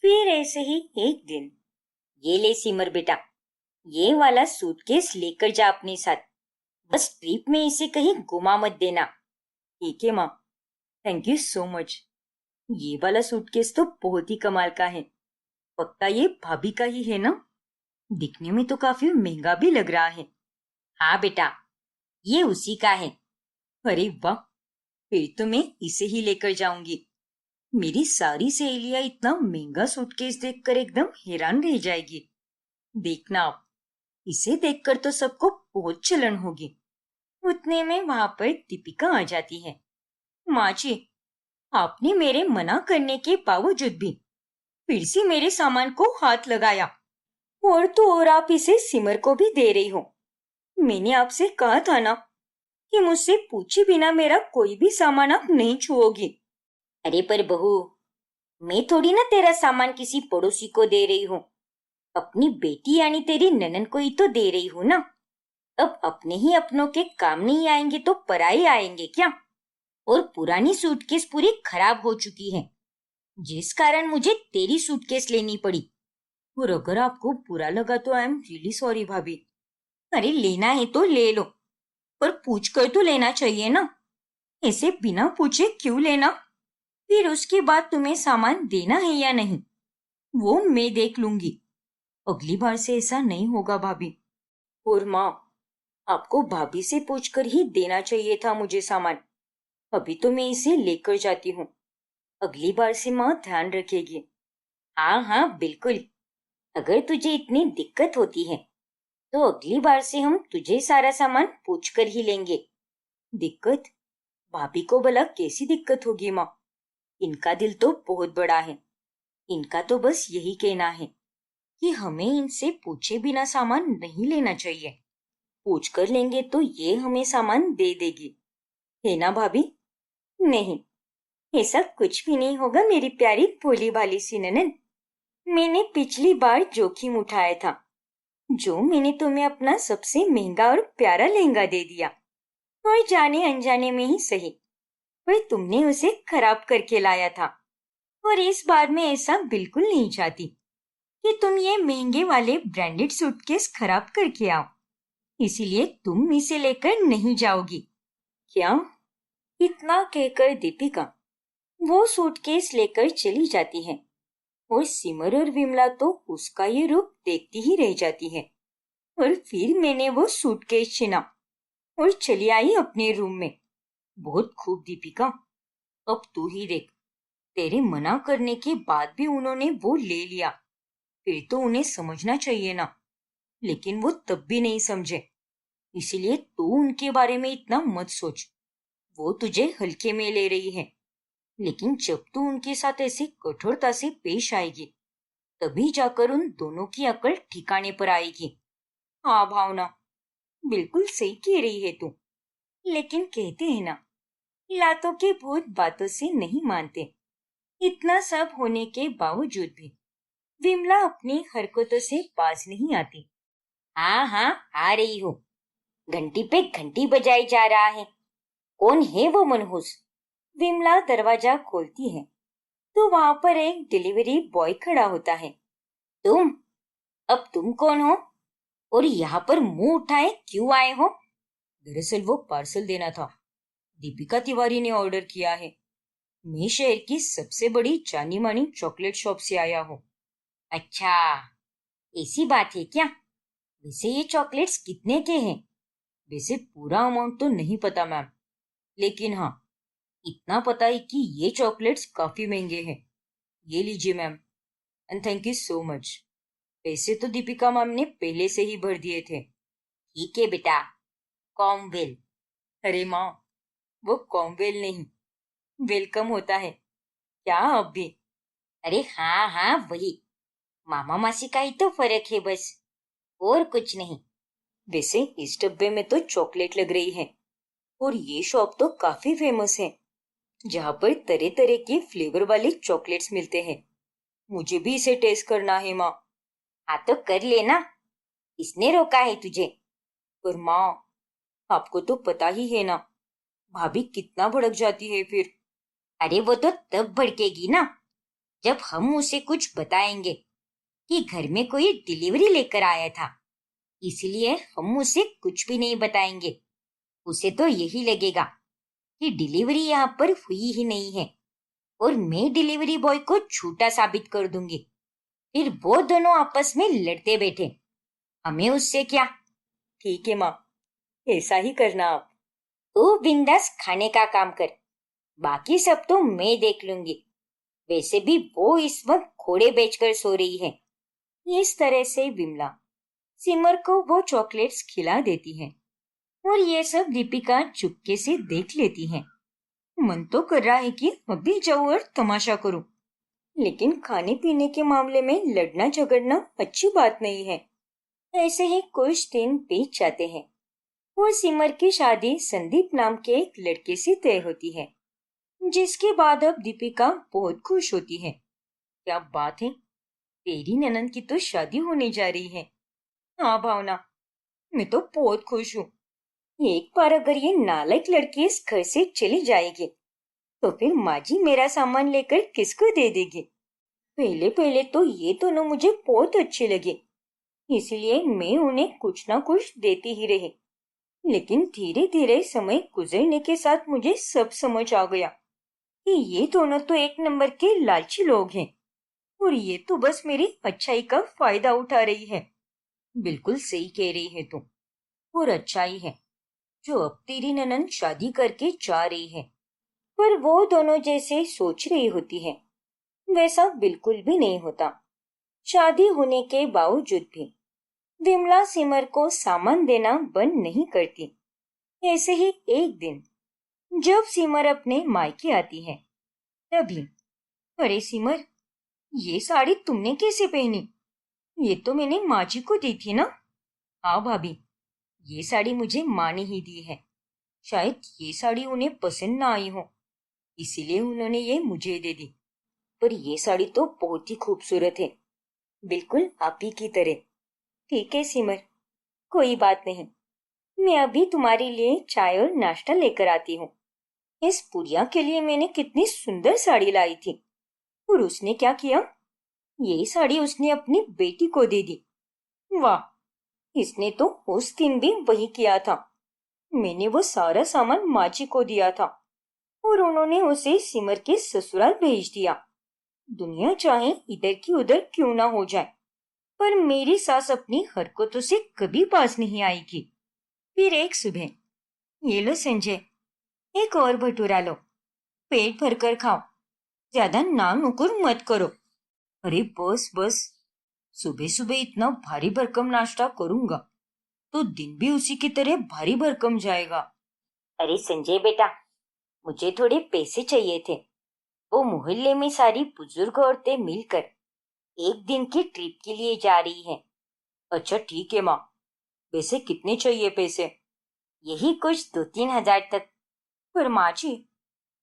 फिर ऐसे ही एक दिन, ये ले सिमर बेटा, ये वाला सूटकेस लेकर जा अपने साथ। बस ट्रिप में इसे कहीं गुमा मत देना। ठीक है माँ, थैंक यू सो मच। ये वाला सूटकेस तो बहुत ही कमाल का है। पक्का ये भाभी का ही है ना? दिखने में तो काफी महंगा भी लग रहा है। हाँ बेटा, ये उसी का है। अरे वाह, फिर तो मैं इसे ही लेकर जाऊंगी। मेरी सारी सहेलियां इतना महंगा सूटकेस देखकर एकदम हैरान रह जाएगी। देखना आप, इसे देखकर तो सबको बहुत जलन होगी। उतने में वहां पर दीपिका आ जाती है। माँ जी, आपने मेरे मना करने के बावजूद भी फिर से मेरे सामान को हाथ लगाया। और तो और आप इसे सिमर को भी दे रही हो। मैंने आपसे कहा था ना कि मुझसे पूछे बिना मेरा कोई भी सामान आप नहीं छुओगी। अरे पर बहू, मैं थोड़ी ना तेरा सामान किसी पड़ोसी को दे रही हूँ। अपनी बेटी यानी तेरी ननन को ही तो दे रही हूँ ना। अब अपने ही अपनों के काम नहीं आएंगे तो पराए आएंगे क्या? और पुरानी सूटकेस पूरी खराब हो चुकी है, जिस कारण मुझे तेरी सूटकेस लेनी पड़ी। और अगर आपको बुरा लगा तो आई एम रियली सॉरी भाभी। अरे लेना है तो ले लो, पर पूछ कर तो लेना चाहिए ना। ऐसे बिना पूछे क्यों लेना? फिर उसके बाद तुम्हें सामान देना है या नहीं, वो मैं देख लूंगी। अगली बार से ऐसा नहीं होगा भाभी। और माँ, आपको भाभी से पूछकर ही देना चाहिए था मुझे सामान। अभी तो मैं इसे लेकर जाती हूँ। अगली बार से माँ ध्यान रखेगी। हाँ हाँ बिल्कुल। अगर तुझे इतनी दिक्कत होती है तो अगली बार से हम तुझे सारा सामान पूछ कर ही लेंगे। दिक्कत? भाभी को भला कैसी दिक्कत होगी माँ? इनका दिल तो बहुत बड़ा है। इनका तो बस यही कहना है कि हमें इनसे पूछे बिना सामान नहीं लेना चाहिए। पूछ कर लेंगे तो ये हमें सामान दे देगी, है ना भाभी? नहीं, ऐसा कुछ भी नहीं होगा मेरी प्यारी भोली भाली सी ननन। मैंने पिछली बार जोखिम उठाया था, जो मैंने तुम्हें अपना सबसे महंगा और प्यारा लहंगा दे दिया। और जाने अनजाने में ही सही, पर तुमने उसे खराब करके लाया था। और इस बार मैं ऐसा बिल्कुल नहीं चाहती कि तुम ये महंगे वाले ब्रांडेड सूटकेस खराब करके आओ। इसीलिए तुम इसे लेकर नहीं जाओगी। क्या? इतना कहकर दीपिका वो सूटकेस लेकर चली जाती है। और सिमर और विमला तो उसका ये रूप देखती ही रह जाती है। और फिर मैंने वो सूटकेस छीना और चली आई अपने रूम में। बहुत खूब दीपिका, अब तू ही देख, तेरे मना करने के बाद भी उन्होंने वो ले लिया। फिर तो उन्हें समझना चाहिए ना, लेकिन वो तब भी नहीं समझे। इसीलिए तू उनके बारे में इतना मत सोच। वो तुझे हल्के में ले रही है, लेकिन जब तू उनके साथ ऐसी कठोरता से पेश आएगी, तभी जाकर उन दोनों की अकल ठिकाने पर आएगी। हाँ भावना, बिल्कुल सही कह रही है तू। लेकिन कहते हैं ना, लातों के भूत बातों से नहीं मानते। इतना सब होने के बावजूद भी विमला अपनी हरकतों से बाज नहीं आती। हाँ हाँ, आ रही हूँ। घंटी पे घंटी बजाई जा रहा है। कौन है वो मनहूस? विमला दरवाजा खोलती है तो वहां पर एक डिलीवरी बॉय खड़ा होता है। तुम? अब तुम कौन हो? और यहाँ पर मुंह उठाए क्यों आए हो? दरअसल वो पार्सल देना था। दीपिका तिवारी ने ऑर्डर किया है। मैं शहर की सबसे बड़ी जानी मानी चॉकलेट शॉप से आया हूँ। अच्छा, ऐसी बात है क्या? वैसे ये चॉकलेट्स कितने के हैं? वैसे पूरा अमाउंट तो नहीं पता मैम, लेकिन हाँ, इतना पता है कि ये चॉकलेट्स काफी महंगे हैं। ये लीजिए ma'am, and thank you so much. पैसे तो दीपिका मैम ने पहले से ही भर दिए थे। ठीक है बेटा, कॉमवेल। अरे माँ, वो कॉमवेल नहीं, वेलकम होता है। क्या अब भी? अरे हाँ हाँ वही, मामा मासी का ही तो फर्क है बस, और कुछ नहीं। वैसे इस डब्बे में तो चॉकलेट लग रही है, और ये शॉप तो काफी फेमस है, जहाँ पर तरह तरह के फ्लेवर वाले चॉकलेट्स मिलते हैं। मुझे भी इसे टेस्ट करना है माँ। हाँ तो कर लेना, इसने रोका है तुझे? पर माँ, आपको तो पता ही है ना, भाभी कितना भड़क जाती है फिर। अरे वो तो तब भड़केगी ना जब हम उसे कुछ बताएंगे कि घर में कोई डिलीवरी लेकर आया था, इसलिए हम उसे कुछ भी नहीं बताएंगे। उसे तो यही लगेगा कि डिलीवरी यहाँ पर हुई ही नहीं है और मैं डिलीवरी बॉय को झूठा साबित कर दूंगी। फिर वो दोनों आपस में लड़ते बैठे। हमें उससे क्या। ठीक है माँ, ऐसा ही करना आप। तू बिंदास खाने का काम कर, बाकी सब तो मैं देख लूंगी। वैसे भी वो इस वक्त घोड़े बेचकर सो रही है। इस तरह से विमला सिमर को वो चॉकलेट्स खिला देती है और ये सब दीपिका चुपके से देख लेती है। मन तो कर रहा है कि अभी जाऊं और तमाशा करूं, लेकिन खाने पीने के मामले में लड़ना झगड़ना अच्छी बात नहीं है। ऐसे ही कुछ दिन बीत जाते हैं और सिमर की शादी संदीप नाम के एक लड़के से तय होती है, जिसके बाद अब दीपिका बहुत खुश होती है। क्या बात है, तेरी ननद की तो शादी होने जा रही है। हाँ भावना, मैं तो बहुत खुश हूँ। एक बार अगर ये नालायक लड़की इस घर से चली जाएगी तो फिर माँ जी मेरा सामान लेकर किसको दे देगी। पहले पहले तो ये दोनों मुझे बहुत अच्छे लगे, इसलिए मैं उन्हें कुछ ना कुछ देती ही रही। लेकिन धीरे धीरे समय गुजरने के साथ मुझे सब समझ आ गया कि ये दोनों तो एक नंबर के लालची लोग हैं और ये तो बस मेरी अच्छाई का फायदा उठा रही है। बिल्कुल सही कह रही है तुम। और अच्छाई है जो अब तेरी ननद शादी करके जा रही है। पर वो दोनों जैसे सोच रही होती है वैसा बिल्कुल भी नहीं होता। शादी होने के बावजूद भी विमला सिमर को सामान देना बंद नहीं करती। ऐसे ही एक दिन जब सिमर अपने मायके आती है तभी, अरे सिमर, ये साड़ी तुमने कैसे पहनी? ये तो मैंने माँ जी को दी थी ना। हाँ भाभी, ये साड़ी मुझे माँ ने ही दी है। शायद ये साड़ी उन्हें पसंद ना आई हो, इसीलिए उन्होंने ये मुझे दे दी। पर ये साड़ी तो बहुत ही खूबसूरत है, बिल्कुल आप ही की तरह। ठीक है सिमर, कोई बात नहीं। मैं अभी तुम्हारे लिए चाय और नाश्ता लेकर आती हूँ। इस पुरिया के लिए मैंने कितनी सुंदर साड़ी लाई थी और उसने क्या किया, ये साड़ी उसने अपनी बेटी को दे दी। वाह, इसने तो उस दिन भी वही किया था। मैंने वो सारा सामान माँ जी को दिया था और उन्होंने उसे सिमर के ससुराल भेज दिया। दुनिया चाहे इधर की उधर क्यों ना हो जाए, पर मेरी सास अपनी हरकतों से कभी पास नहीं आएगी। फिर एक सुबह, ये लो संजय, एक और भटूरा लो, पेट भरकर खाओ, ज्यादा ना नुकुर मत करो। अरे बस बस, सुबह सुबह इतना भारी भरकम नाश्ता करूंगा तो दिन भी उसी की तरह भारी भरकम जाएगा। अरे संजय बेटा, मुझे थोड़े पैसे चाहिए थे। वो मोहल्ले में सारी बुजुर्ग औरतें मिलकर एक दिन की ट्रिप के लिए जा रही हैं। अच्छा ठीक है माँ, वैसे कितने चाहिए पैसे? यही कुछ 2-3 हज़ार तक। पर माँ जी,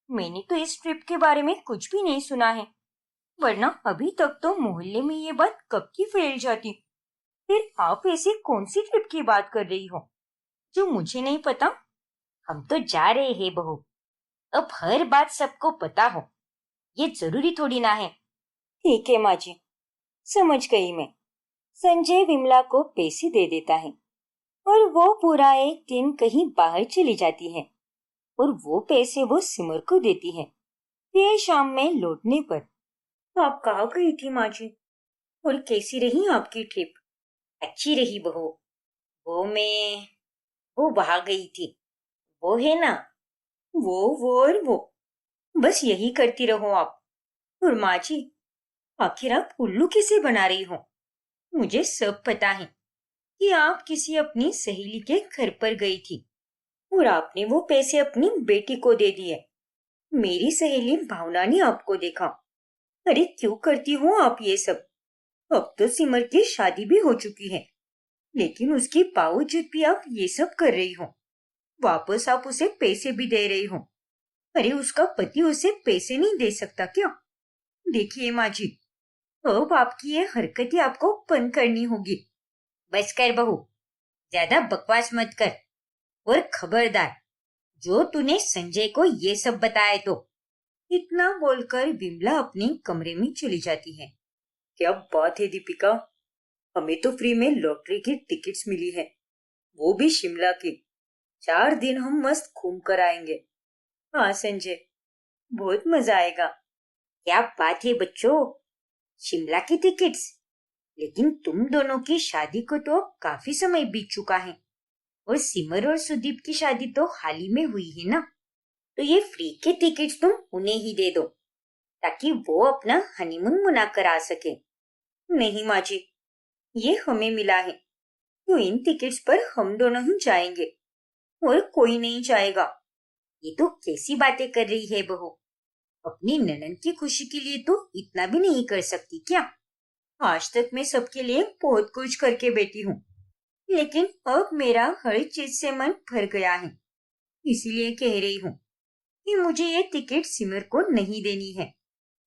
मैंने तो इस ट्रिप के बारे में कुछ भी नहीं सुना है, वरना अभी तक तो मोहल्ले में ये बात कब की फैल जाती। फिर आप ऐसी कौन सी ट्रिप की बात कर रही हो जो मुझे नहीं पता? हम तो जा रहे हैं बहू, अब हर बात सबको पता हो ये जरूरी थोड़ी ना है। ठीक है माँ जी, समझ गई मैं। संजय विमला को पैसे दे देता है और वो पूरा एक दिन कहीं बाहर चली जाती है और वो पैसे वो सिमर को देती है। फिर शाम में लौटने पर, आप कहाँ गई थी माँ जी और कैसी रही आपकी ट्रिप? अच्छी रही बहू। वो मैं वो वहां गई थी, वो है ना, वो और वो, बस यही करती रहो आप। और माँ जी, आखिर आप उल्लू किसे बना रही हो? मुझे सब पता है कि आप किसी अपनी सहेली के घर पर गई थी और आपने वो पैसे अपनी बेटी को दे दिए। मेरी सहेली भावना ने आपको देखा। अरे क्यों करती हो आप ये सब? अब तो सिमर की शादी भी हो चुकी है, लेकिन उसके बावजूद भी आप ये सब कर रही हो। वापस आप उसे पैसे भी दे रही हो। अरे उसका पति उसे पैसे नहीं दे सकता क्या? देखिए माँ जी, अब आपकी ये हरकतें आपको बंद करनी होगी। बस कर बहू, ज्यादा बकवास मत कर। और खबरदार, जो तूने संजय को ये सब बताया तो इतना बोलकर विमला अपने कमरे में चली जाती है। क्या बात है दीपिका, हमें तो फ्री में लॉटरी की टिकट्स मिली है, वो भी शिमला की। 4 दिन हम मस्त घूम कर आएंगे। हाँ संजय, बहुत मजा आएगा। क्या बात है बच्चों, शिमला की टिकट्स? लेकिन तुम दोनों की शादी को तो काफी समय बीत चुका है, और सिमर और सुदीप की शादी तो हाल ही में हुई है ना। तो ये फ्री के टिकट्स तुम उन्हें ही दे दो, ताकि वो अपना हनीमून मना कर आ सके। नहीं माँ जी, ये हमें मिला है, तो इन टिकट्स पर हम दोनों ही जाएंगे, और कोई नहीं जाएगा। ये तो कैसी बातें कर रही है बहू, अपनी ननद की खुशी के लिए तो इतना भी नहीं कर सकती क्या? आज तक मैं सबके लिए बहुत कुछ करके बैठी हूँ, लेकिन अब मेरा हर चीज से मन भर गया है। इसीलिए कह रही हूँ कि मुझे ये टिकट सिमर को नहीं देनी है।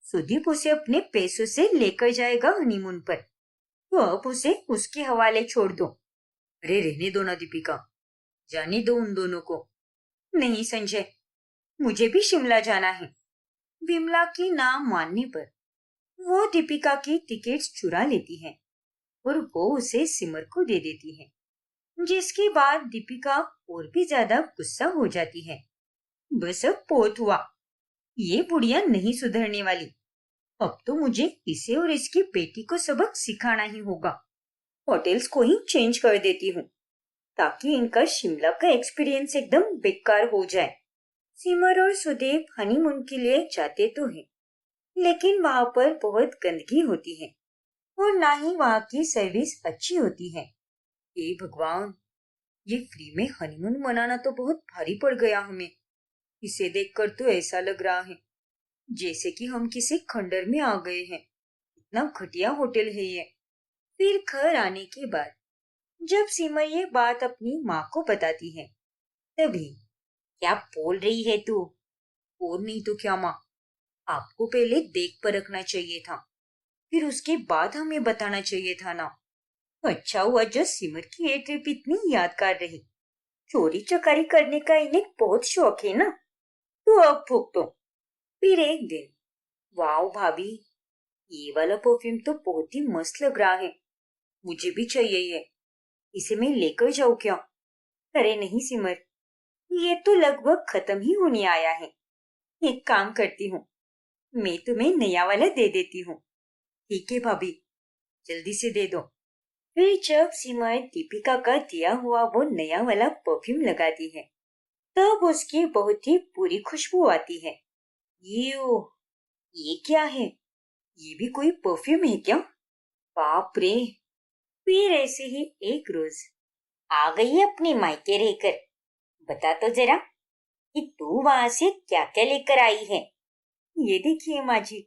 सुदीप उसे अपने पैसों से लेकर जाएगा हनीमून पर, तो अब उसे उसके हवाले छोड़ दो। अरे रहने दो ना दीपिका, जाने दो उन दोनों को। नहीं संजय, मुझे भी शिमला जाना है। विमला की ना मानने पर वो दीपिका की टिकट्स चुरा लेती है, और वो उसे सिमर को दे देती है, जिसके बाद दीपिका और भी ज्यादा गुस्सा हो जाती है। बस अब बहुत हुआ, ये बुढ़िया नहीं सुधरने वाली। अब तो मुझे इसे और इसकी बेटी को सबक सिखाना ही होगा। होटल्स को ही चेंज कर देती हूँ, ताकि इनका शिमला का एक्सपीरियंस एकदम बेकार हो जाए। सिमर और सुदेव हनीमून के लिए जाते तो हैं, लेकिन वहाँ पर बहुत गंदगी होती है, और ना ही वहाँ की सर्विस अच्छी होती है। हे भगवान, ये फ्री में हनीमून मनाना तो बहुत भारी पड़ गया हमें। इसे देखकर तो ऐसा लग रहा है जैसे कि हम किसी खंडर में आ गए हैं। इतना घटिया होटल है ये। फिर घर आने के बाद जब सीमा ये बात अपनी माँ को बताती है, तभी क्या बोल रही है तू? और नहीं तो क्या माँ, आपको पहले देख परखना चाहिए था, फिर उसके बाद हमें बताना चाहिए था ना। अच्छा हुआ जो सिमर की ये ट्रिप इतनी यादगार रही। चोरी चकारी करने का इन्हें बहुत शौक है ना, तो अब भुगतो। फिर एक दिन, वाह भाभी, ये वाला परफ्यूम तो बहुत ही मस्त लग रहा है, मुझे भी चाहिए ये। इसे मैं लेकर जाऊं क्या? अरे नहीं सिमर, ये तो लगभग खत्म ही होने आया है। एक काम करती हूँ, मैं तुम्हें नया वाला दे देती हूँ। ठीक है भाभी, जल्दी से दे दो। फिर जब सिमर दीपिका का दिया हुआ वो नया वाला परफ्यूम लगाती है, तब उसकी बहुत ही पूरी खुशबू आती है। ये क्या है? ये भी कोई परफ्यूम है क्या? बाप रे! फिर ऐसे ही एक रोज आ गई अपने मायके रहकर। बता तो जरा कि तू वहां से क्या क्या लेकर आई है। ये देखिए माँ जी,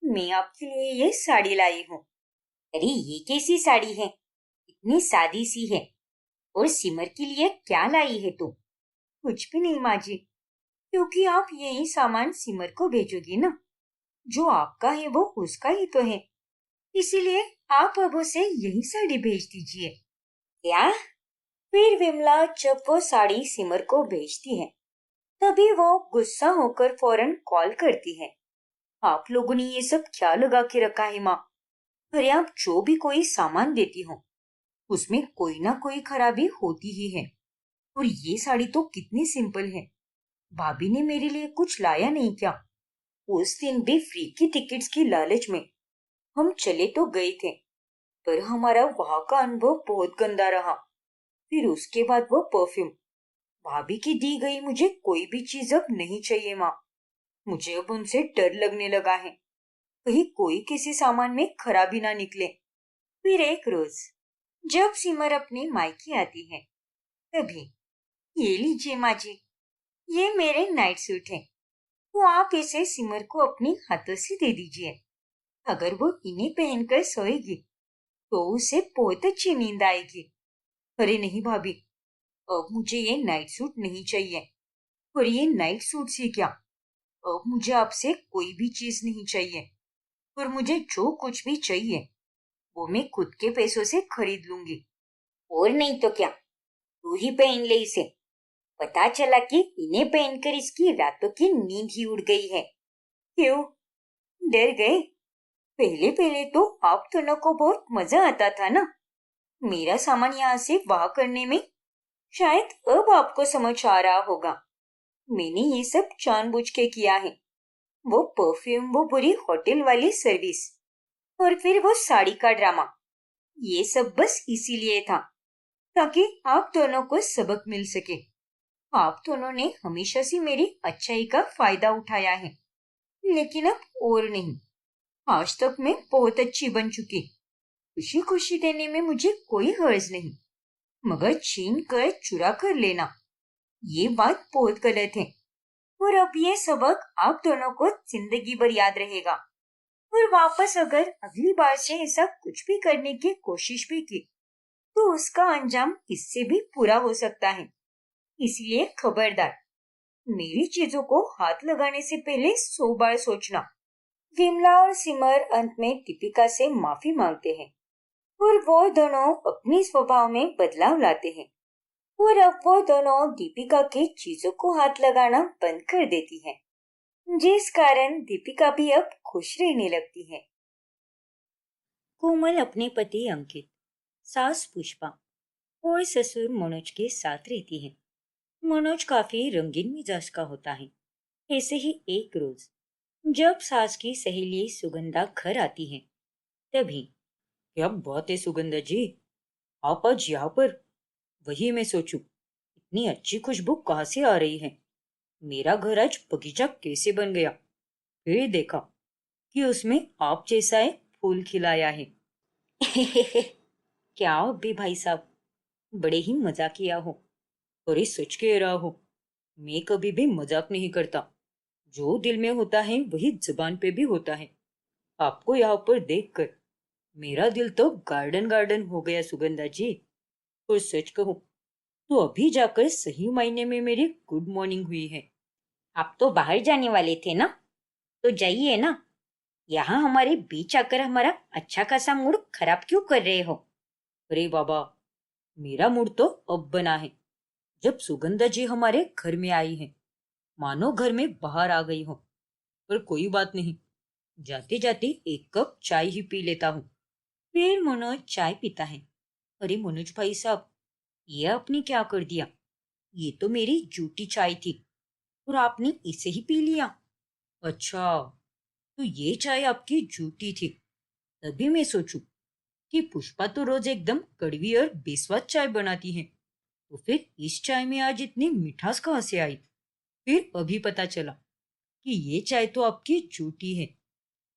मैं आपके लिए ये साड़ी लाई हूँ। अरे ये कैसी साड़ी है, इतनी सादी सी है। और सिमर के लिए क्या लाई है तू? कुछ भी नहीं माँ जी, क्योंकि आप यही सामान सिमर को भेजोगी ना। जो आपका है वो उसका ही तो है, इसीलिए आप अब उसे यही साड़ी भेज दीजिए। क्या? फिर विमला जब वो साड़ी सिमर को भेजती है, तभी वो गुस्सा होकर फौरन कॉल करती है। आप लोगों ने ये सब क्या लगा के रखा है माँ? अरे आप जो भी कोई सामान देती हो, उसमें कोई ना कोई खराबी होती ही है। और ये साड़ी तो कितनी सिंपल है। भाभी ने मेरे लिए कुछ लाया नहीं क्या? उस दिन भी फ्री की टिकट्स की लालच में हम चले तो गए थे, पर हमारा वहां का अनुभव बहुत गंदा रहा। फिर उसके बाद वो परफ्यूम, भाभी की दी गई मुझे कोई भी चीज अब नहीं चाहिए माँ। मुझे अब उनसे डर लगने लगा है, कहीं कोई किसी सामान में खराबी ना निकले। फिर एक रोज जब सिमर अपने मायके आती है, तभी, ये लीजिए माँ जी, ये मेरे नाइट सूट है, तो आप इसे सिमर को अपने हाथों से दे दीजिए। अगर वो इन्हें पहनकर सोएगी तो उसे बहुत अच्छी नींद आएगी। अरे नहीं भाभी, अब मुझे ये नाइट सूट नहीं चाहिए। और ये नाइट सूट से क्या, अब मुझे आपसे कोई भी चीज नहीं चाहिए। और मुझे जो कुछ भी चाहिए वो मैं खुद के पैसों से खरीद लूंगी। और नहीं तो क्या, तू ही पहन ले इसे। पता चला कि इन्हें पहनकर इसकी रातों की नींद ही उड़ गई है। क्यों, डर गए? पहले पहले तो आप दोनों को बहुत मजा आता था ना, मेरा सामान यहाँ से वहां करने में। शायद अब आपको समझ आ रहा होगा, मैंने ये सब जानबूझ के किया है। वो परफ्यूम, वो बुरी होटल वाली सर्विस, और फिर वो साड़ी का ड्रामा, ये सब बस इसीलिए था ताकि आप दोनों को सबक मिल सके। आप दोनों ने हमेशा से मेरी अच्छाई का फायदा उठाया है, लेकिन अब और नहीं। आज तक मैं बहुत अच्छी बन चुकी। खुशी खुशी देने में मुझे कोई हर्ज नहीं, मगर छीन कर चुरा कर लेना, ये बात बहुत गलत है। और अब ये सबक आप दोनों को जिंदगी भर याद रहेगा। और वापस अगर अगली बार से ऐसा कुछ भी करने की कोशिश भी की, तो उसका अंजाम इससे भी बुरा हो सकता है। इसलिए खबरदार, मेरी चीजों को हाथ लगाने से पहले 100 बार सोचना। विमला और सिमर अंत में दीपिका से माफी मांगते हैं, और वो दोनों अपने स्वभाव में बदलाव लाते हैं। और अब वो दोनों दीपिका की चीजों को हाथ लगाना बंद कर देती है, जिस कारण दीपिका भी अब खुश रहने लगती है। कोमल अपने पति अंकित, सास पुष्पा और ससुर मनोज के साथ रहती है। मनोज काफी रंगीन मिजाज का होता है। ऐसे ही एक रोज जब सास की सहेली सुगंधा घर आती है, तभी, क्या बात है सुगंधा जी, आप आज यहाँ पर? वही मैं सोचूं, इतनी अच्छी खुशबू कहाँ से आ रही है? मेरा घर आज बगीचा कैसे बन गया? फिर देखा कि उसमें आप जैसा एक फूल खिलाया है। क्या भी भाई साहब, बड़े ही मजाकिया हो। और ये सच कह रहा हो, मैं कभी भी मजाक नहीं करता। जो दिल में होता है वही जुबान पे भी होता है। आपको यहाँ पर देखकर मेरा दिल तो गार्डन गार्डन हो गया सुगंधा जी। और सच कहूं तो अभी जाकर सही मायने में मेरी गुड मॉर्निंग हुई है। आप तो बाहर जाने वाले थे ना, तो जाइए ना। यहाँ हमारे बीच आकर हमारा अच्छा खासा मूड खराब क्यों कर रहे हो? अरे बाबा, मेरा मूड तो अब बना है जब सुगंधा जी हमारे घर में आई है। मानो घर में बाहर आ गई हो। पर कोई बात नहीं, जाते जाते एक कप चाय ही पी लेता हूँ। फिर मनोज चाय पीता है। अरे मनोज भाई साहब, ये आपने क्या कर दिया? ये तो मेरी जूठी चाय थी, और आपने इसे ही पी लिया। अच्छा, तो ये चाय आपकी जूठी थी। तभी मैं सोचूं कि पुष्पा तो रोज एकदम कड़वी और बेस्वाद चाय बनाती है, तो फिर इस चाय में आज इतनी मिठास कहाँ से आई? फिर अभी पता चला कि ये चाय तो आपकी जूठी है।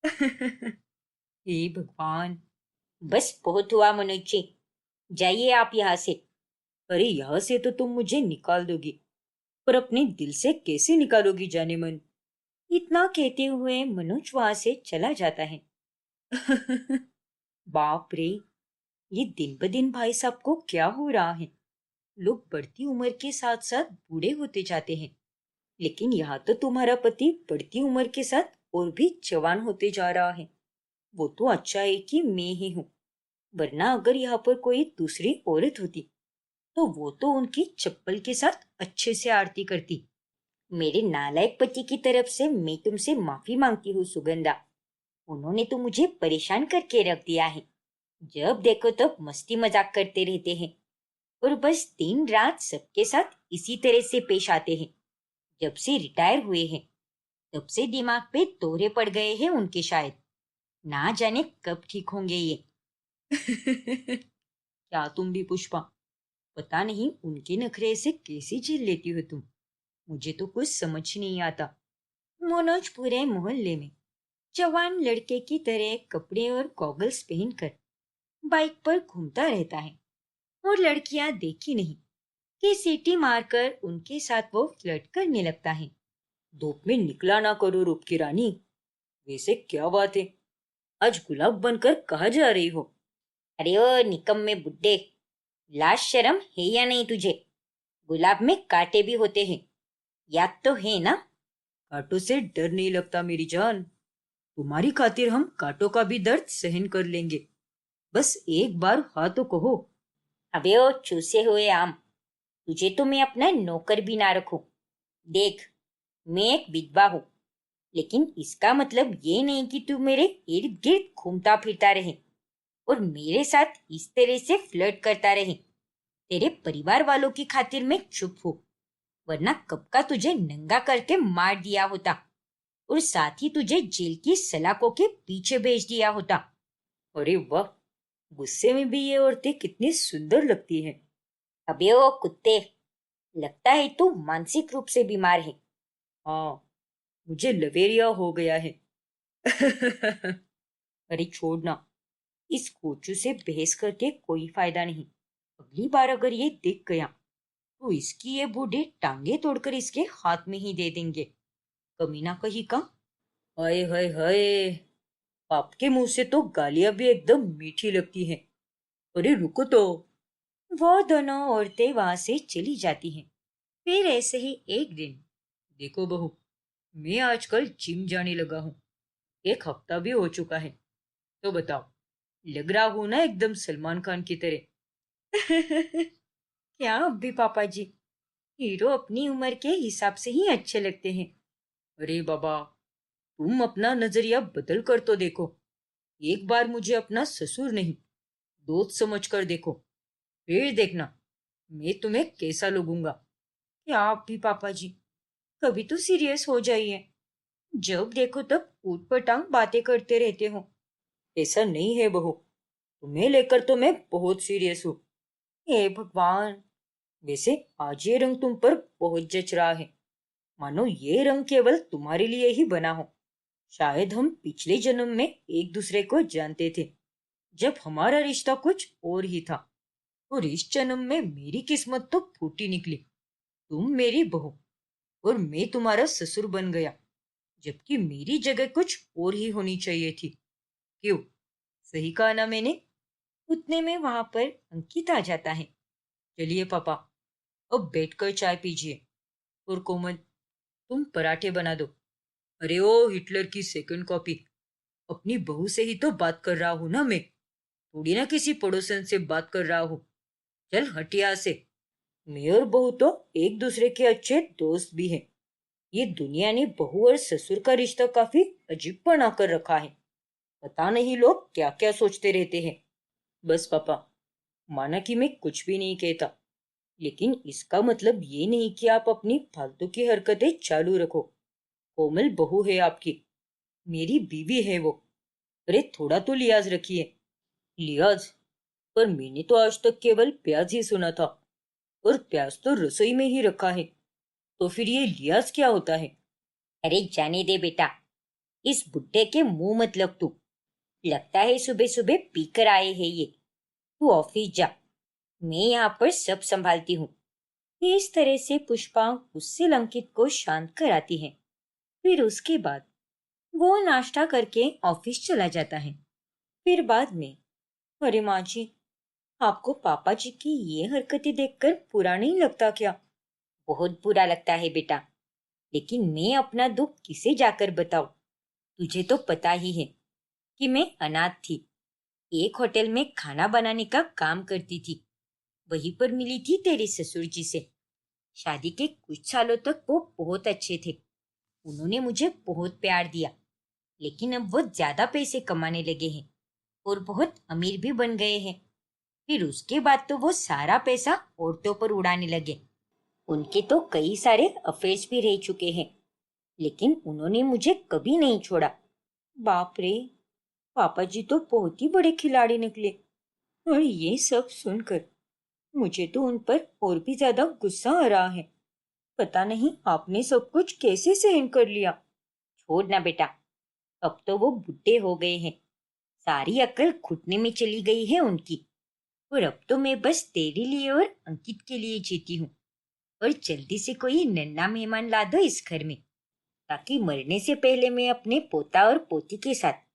हे भगवान, बस बहुत हुआ मनोज जी, जाइए आप यहाँ से। अरे यहाँ से तो तुम मुझे निकाल दोगी, पर अपने दिल से कैसे निकालोगी जाने मन? इतना कहते हुए मनोज वहां से चला जाता है। बाप रे, ये दिन ब दिन भाई साहब को क्या हो रहा है? लोग बढ़ती उम्र के साथ साथ बूढ़े होते जाते हैं, लेकिन यहाँ तो तुम्हारा पति बढ़ती उम्र के साथ और भी जवान होते जा रहा है। वो तो अच्छा है कि मैं ही हूँ, वरना अगर यहाँ पर कोई दूसरी औरत होती तो वो तो उनकी चप्पल के साथ अच्छे से आरती करती। मेरे नालायक पति की तरफ से मैं तुमसे माफी मांगती हूँ सुगंधा। उन्होंने तो मुझे परेशान करके रख दिया है। जब देखो तब मस्ती मजाक करते रहते हैं, और बस दिन रात सबके साथ इसी तरह से पेश आते हैं। जब से रिटायर हुए हैं, तब से दिमाग पे दौरे पड़ गए हैं उनके शायद। ना जाने कब ठीक होंगे ये। क्या तुम भी पुष्पा, पता नहीं उनके नखरे से कैसे झेल लेती हो तुम। मुझे तो कुछ समझ नहीं आता। मनोज पूरे मोहल्ले में जवान लड़के की तरह कपड़े और गॉगल्स पहनकर बाइक पर घूमता रहता है, और लड़कियां देखी नहीं कि सीटी मारकर उनके साथ वो फ्लर्ट करने लगता है। धूप में निकला ना करो रूप की रानी। वैसे क्या बात है, आज गुलाब बनकर कहाँ जा रही हो? अरे ओ निकम्मे बुड्ढे, लाज शर्म है या नहीं तुझे? गुलाब में कांटे भी होते हैं, याद तो है ना? कांटों से डर नहीं लगता मेरी जान। तुम्हारी खातिर हम कांटों का भी दर्द सहन कर लेंगे। बस एक बार हाँ तो कहो। अबे ओ चूसे हुए आम, तुझे तो मैं अपना नौकर भी ना रखूं। देख, मैं एक विधवा हूँ, लेकिन इसका मतलब ये नहीं कि तू मेरे इर्द गिर्द घूमता फिरता रहे और मेरे साथ इस तरह से फ्लर्ट करता रहे। तेरे परिवार वालों की खातिर मैं चुप हूँ, वरना कब का तुझे नंगा करके मार दिया होता और साथ ही तुझे जेल की सलाखों के पीछे भेज दिया होता। अरे वाह, गुस्से में भी ये औरतें कितनी सुंदर लगती हैं। अबे ओ कुत्ते, लगता है तू मानसिक रूप से बीमार है। हाँ, मुझे लवेरिया हो गया है। अरे छोड़ना, इस कोचू से बहस करके कोई फायदा नहीं। अगली बार अगर ये दिख गया तो इसकी ये बूढ़े टांगे तोड़कर इसके हाथ में ही दे देंगे। कमीना कहीं का। हाय हाय हाय, आपके मुंह से तो गालियां भी एकदम मीठी लगती हैं। अरे रुको तो। वो दोनों औरतें वहां से चली जाती हैं। फिर ऐसे ही एक दिन, देखो बहू, मैं आजकल जिम जाने लगा हूँ। 1 हफ्ता भी हो चुका है। तो बताओ, लग रहा हूं ना एकदम सलमान खान की तरह? क्या अब भी पापा जी, हीरो अपनी उम्र के हिसाब से ही अच्छे लगते हैं। अरे बाबा, तुम अपना नजरिया बदल कर तो देखो। एक बार मुझे अपना ससुर नहीं, दोस्त समझ कर देखो, फिर देखना मैं तुम्हें कैसा लगूंगा। क्या आप भी पापा जी, कभी तो सीरियस हो जाइए। जब देखो तब ऊटपटांग बातें करते रहते हो। ऐसा नहीं है बहू, तुम्हें लेकर तो मैं बहुत सीरियस हूँ। हे भगवान, वैसे आज ये रंग तुम पर बहुत जच रहा है। मानो ये रंग केवल तुम्हारे लिए ही बना हो। शायद हम पिछले जन्म में एक दूसरे को जानते थे, जब हमारा रिश्ता कुछ और ही था। और इस जन्म में मेरी किस्मत तो फूटी निकली। तुम मेरी बहू और मैं तुम्हारा ससुर बन गया, जबकि मेरी जगह कुछ और ही होनी चाहिए थी। क्यों, सही कहा ना मैंने? उतने में वहां पर अंकित आ जाता है। चलिए पापा, अब बैठकर चाय पीजिए। और कोमल, तुम पराठे बना दो। अरे ओ हिटलर की सेकंड कॉपी, अपनी बहू से ही तो बात कर रहा हूं ना मैं, थोड़ी ना किसी पड़ोसन से बात कर रहा हूँ। चल हटिया से। मैं और बहू तो एक दूसरे के अच्छे दोस्त भी हैं। ये दुनिया ने बहू और ससुर का रिश्ता काफी अजीब बना कर रखा है। पता नहीं लोग क्या क्या सोचते रहते हैं। बस पापा, माना कि मैं कुछ भी नहीं कहता, लेकिन इसका मतलब ये नहीं कि आप अपनी फालतू की हरकतें चालू रखो। कोमल बहू है आपकी, मेरी बीवी है वो। अरे थोड़ा तो लिहाज रखिए। लिहाज? पर मैंने तो आज तक केवल प्याज ही सुना था, और प्याज तो रसोई में ही रखा है। तो फिर ये लिहाज क्या होता है? अरे जाने दे बेटा, इस बुड्ढे के मुंह मत लग तू। लगता है सुबह सुबह पीकर आए हैं ये। तू ऑफिस जा, मैं यहाँ पर सब संभालती हूँ। इस तरह से पुष्पा उससे अंकित को शांत कराती है। फिर उसके बाद वो नाश्ता करके ऑफिस चला जाता है। फिर बाद में, अरे माँ जी, आपको पापा जी की ये हरकतें देखकर बुरा नहीं लगता क्या? बहुत बुरा लगता है बेटा, लेकिन मैं अपना दुख किसे जाकर बताऊं? तुझे तो पता ही है कि मैं अनाथ थी। एक होटल में खाना बनाने का काम करती थी। वहीं पर मिली थी तेरे ससुर जी से। शादी के कुछ सालों तक वो बहुत अच्छे थे। उन्होंने मुझे बहुत प्यार दिया, लेकिन अब वो ज्यादा पैसे कमाने लगे हैं और बहुत अमीर भी बन गए हैं। फिर उसके बाद तो वो सारा पैसा औरतों पर उड़ाने लगे। उनके तो कई सारे अफेयर्स भी रह चुके हैं, लेकिन उन्होंने मुझे कभी नहीं छोड़ा। बाप रे, पापा जी तो बहुत ही बड़े खिलाड़ी निकले। और ये सब सुनकर मुझे तो उन पर और भी ज्यादा गुस्सा आ रहा है। पता नहीं आपने सब कुछ कैसे सहन कर लिया। छोड़ ना बेटा, अब तो वो बुढ़े हो गए हैं। सारी अकल घुटने में चली गई है उनकी। और अब तो मैं बस तेरे लिए और अंकित के लिए जीती हूँ। और जल्दी से कोई नन्हा मेहमान ला दो इस घर में, ताकि मरने से पहले मैं अपने पोता और पोती के साथ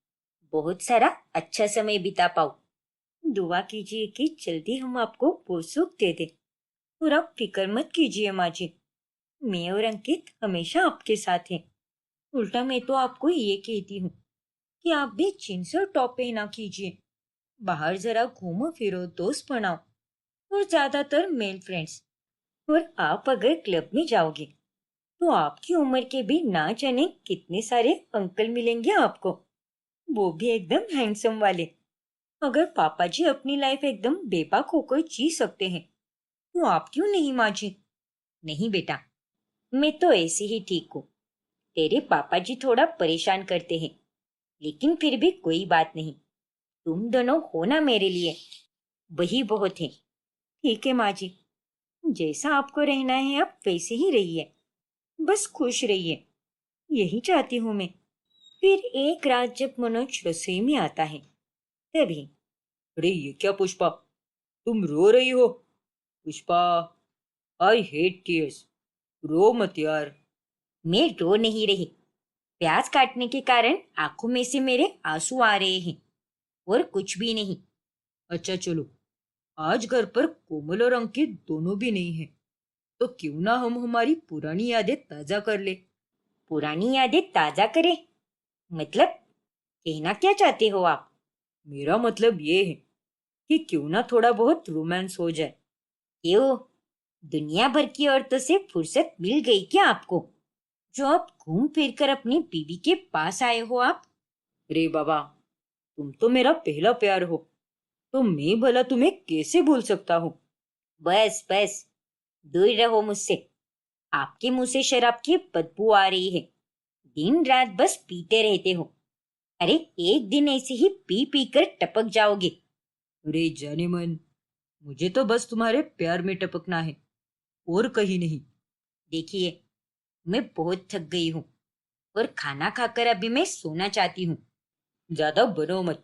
बहुत सारा अच्छा समय बिता पाऊँ। दुआ कीजिए कि जल्दी हम आपको वो सुख दे दें। और आप फिक्र मत कीजिए माँ जी, मैं और अंकित हमेशा आपके साथ हैं। उल्टा मैं तो आपको ये कहती हूँ कि आप भी जींस और टॉप पहना कीजिए। बाहर जरा घूमो फिरो, दोस्त बनाओ, और ज्यादातर मेल फ्रेंड्स। और आप अगर क्लब में जाओगे तो आपकी उम्र के भी ना जाने कितने सारे अंकल मिलेंगे आपको, वो भी एकदम हैंडसम वाले। अगर पापा जी अपनी लाइफ एकदम बेबाक होकर जी सकते हैं, तो आप क्यों नहीं माँ जी? नहीं बेटा, मैं तो ऐसे ही ठीक हूँ। तेरे पापा जी थोड़ा परेशान करते हैं, लेकिन फिर भी कोई बात नहीं। तुम दोनों हो ना मेरे लिए, वही बहुत है। ठीक है माँ जी, जैसा आपको रहना है आप वैसे ही रहिए, बस खुश रहिए, यही चाहती हूँ मैं। फिर एक रात जब मनोज रसोई में आता है, तभी। अरे ये क्या पुष्पा, तुम रो रही हो? पुष्पा, आई हेट टीयर्स, रो मत यार। मैं रो नहीं रही, प्याज काटने के कारण आंखों में से मेरे आंसू आ रहे हैं, और कुछ भी नहीं। अच्छा चलो, आज घर पर कोमल और अंकित दोनों भी नहीं है, तो क्यों ना हम हमारी पुरानी यादें ताजा कर ले। पुरानी यादें ताजा करें? मतलब कहना क्या चाहते हो आप? मेरा मतलब ये है कि क्यों ना थोड़ा बहुत रोमांस हो जाए। क्यों, दुनिया भर की औरतों से फुर्सत मिल गई क्या आपको, जो अब घूम फिर कर अपनी बीवी के पास आए हो आप? अरे बाबा, तुम तो मेरा पहला प्यार हो, तो मैं भला तुम्हें कैसे भूल सकता हूँ? बस बस, दूर रहो मुझसे। आपके मुंह से शराब की बदबू आ रही है। दिन रात बस पीते रहते हो। अरे एक दिन ऐसे ही पी पी कर टपक जाओगे। अरे जाने मन, मुझे तो बस तुम्हारे प्यार में टपकना है, और कहीं नहीं। देखिए, मैं बहुत थक गई हूँ, और खाना खाकर अभी मैं सोना चाहती हूँ। ज्यादा बनो मत,